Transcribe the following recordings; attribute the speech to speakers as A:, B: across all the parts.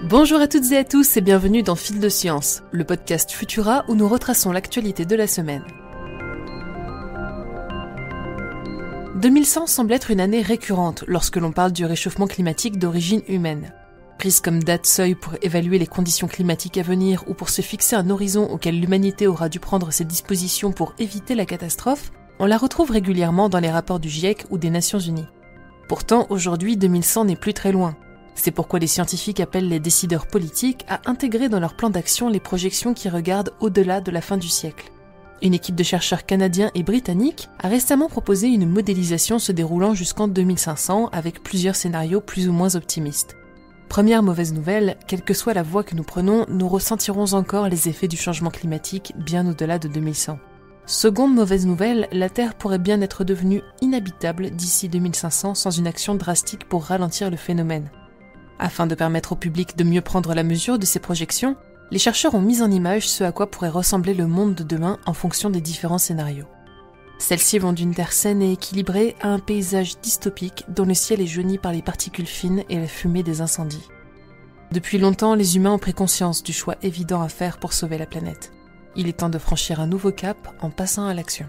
A: Bonjour à toutes et à tous et bienvenue dans Fil de Science, le podcast Futura où nous retraçons l'actualité de la semaine. 2100 semble être une année récurrente lorsque l'on parle du réchauffement climatique d'origine humaine. Prise comme date seuil pour évaluer les conditions climatiques à venir ou pour se fixer un horizon auquel l'humanité aura dû prendre ses dispositions pour éviter la catastrophe, on la retrouve régulièrement dans les rapports du GIEC ou des Nations Unies. Pourtant, aujourd'hui, 2100 n'est plus très loin. C'est pourquoi les scientifiques appellent les décideurs politiques à intégrer dans leur plan d'action les projections qui regardent au-delà de la fin du siècle. Une équipe de chercheurs canadiens et britanniques a récemment proposé une modélisation se déroulant jusqu'en 2500 avec plusieurs scénarios plus ou moins optimistes. Première mauvaise nouvelle, quelle que soit la voie que nous prenons, nous ressentirons encore les effets du changement climatique bien au-delà de 2100. Seconde mauvaise nouvelle, la Terre pourrait bien être devenue inhabitable d'ici 2500 sans une action drastique pour ralentir le phénomène. Afin de permettre au public de mieux prendre la mesure de ces projections, les chercheurs ont mis en image ce à quoi pourrait ressembler le monde de demain en fonction des différents scénarios. Celles-ci vont d'une Terre saine et équilibrée à un paysage dystopique dont le ciel est jauni par les particules fines et la fumée des incendies. Depuis longtemps, les humains ont pris conscience du choix évident à faire pour sauver la planète. Il est temps de franchir un nouveau cap en passant à l'action.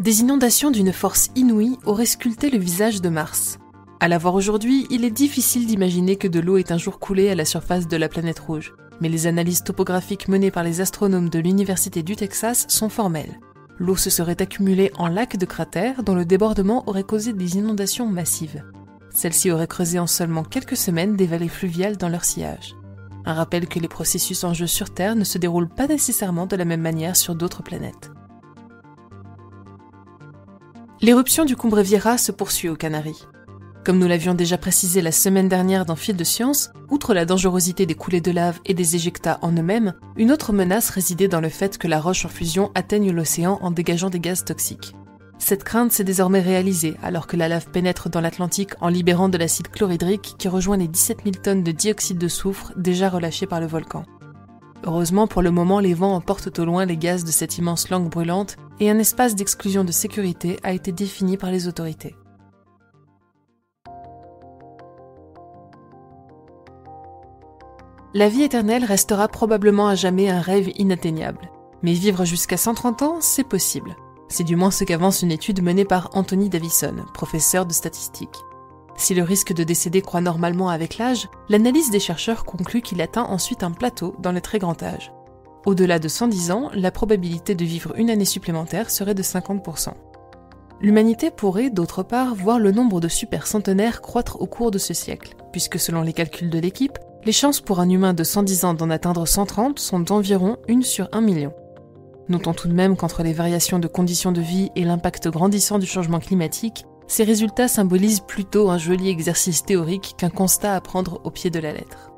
A: Des inondations d'une force inouïe auraient sculpté le visage de Mars. À la voir aujourd'hui, il est difficile d'imaginer que de l'eau ait un jour coulé à la surface de la planète rouge. Mais les analyses topographiques menées par les astronomes de l'Université du Texas sont formelles. L'eau se serait accumulée en lacs de cratères dont le débordement aurait causé des inondations massives. Celles-ci auraient creusé en seulement quelques semaines des vallées fluviales dans leur sillage. Un rappel que les processus en jeu sur Terre ne se déroulent pas nécessairement de la même manière sur d'autres planètes. L'éruption du Cumbre Vieja se poursuit aux Canaries. Comme nous l'avions déjà précisé la semaine dernière dans Fil de Science, outre la dangerosité des coulées de lave et des éjectats en eux-mêmes, une autre menace résidait dans le fait que la roche en fusion atteigne l'océan en dégageant des gaz toxiques. Cette crainte s'est désormais réalisée alors que la lave pénètre dans l'Atlantique en libérant de l'acide chlorhydrique qui rejoint les 17 000 tonnes de dioxyde de soufre déjà relâchées par le volcan. Heureusement, pour le moment, les vents emportent au loin les gaz de cette immense langue brûlante et un espace d'exclusion de sécurité a été défini par les autorités. La vie éternelle restera probablement à jamais un rêve inatteignable. Mais vivre jusqu'à 130 ans, c'est possible. C'est du moins ce qu'avance une étude menée par Anthony Davison, professeur de statistique. Si le risque de décéder croît normalement avec l'âge, l'analyse des chercheurs conclut qu'il atteint ensuite un plateau dans le très grand âge. Au-delà de 110 ans, la probabilité de vivre une année supplémentaire serait de 50%. L'humanité pourrait, d'autre part, voir le nombre de super-centenaires croître au cours de ce siècle, puisque selon les calculs de l'équipe, les chances pour un humain de 110 ans d'en atteindre 130 sont d'environ 1 sur 1 million. Notons tout de même qu'entre les variations de conditions de vie et l'impact grandissant du changement climatique, ces résultats symbolisent plutôt un joli exercice théorique qu'un constat à prendre au pied de la lettre.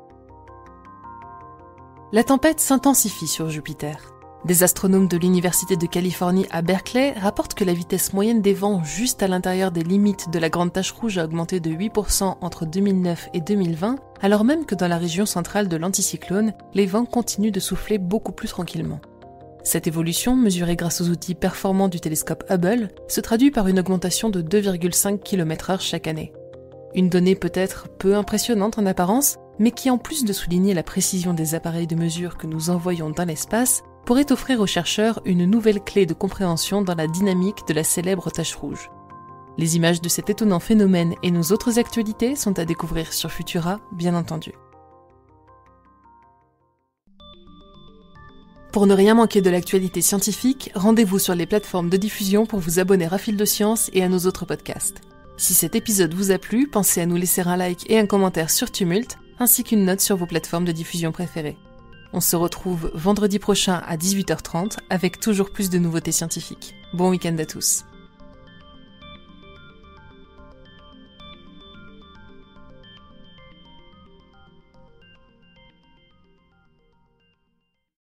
A: La tempête s'intensifie sur Jupiter. Des astronomes de l'Université de Californie à Berkeley rapportent que la vitesse moyenne des vents juste à l'intérieur des limites de la Grande Tache Rouge a augmenté de 8% entre 2009 et 2020, alors même que dans la région centrale de l'anticyclone, les vents continuent de souffler beaucoup plus tranquillement. Cette évolution, mesurée grâce aux outils performants du télescope Hubble, se traduit par une augmentation de 2,5 km/h chaque année. Une donnée peut-être peu impressionnante en apparence, mais qui en plus de souligner la précision des appareils de mesure que nous envoyons dans l'espace, pourrait offrir aux chercheurs une nouvelle clé de compréhension dans la dynamique de la célèbre tache rouge. Les images de cet étonnant phénomène et nos autres actualités sont à découvrir sur Futura, bien entendu. Pour ne rien manquer de l'actualité scientifique, rendez-vous sur les plateformes de diffusion pour vous abonner à Fil de Science et à nos autres podcasts. Si cet épisode vous a plu, pensez à nous laisser un like et un commentaire sur Tumult, ainsi qu'une note sur vos plateformes de diffusion préférées. On se retrouve vendredi prochain à 18h30 avec toujours plus de nouveautés scientifiques. Bon week-end à tous.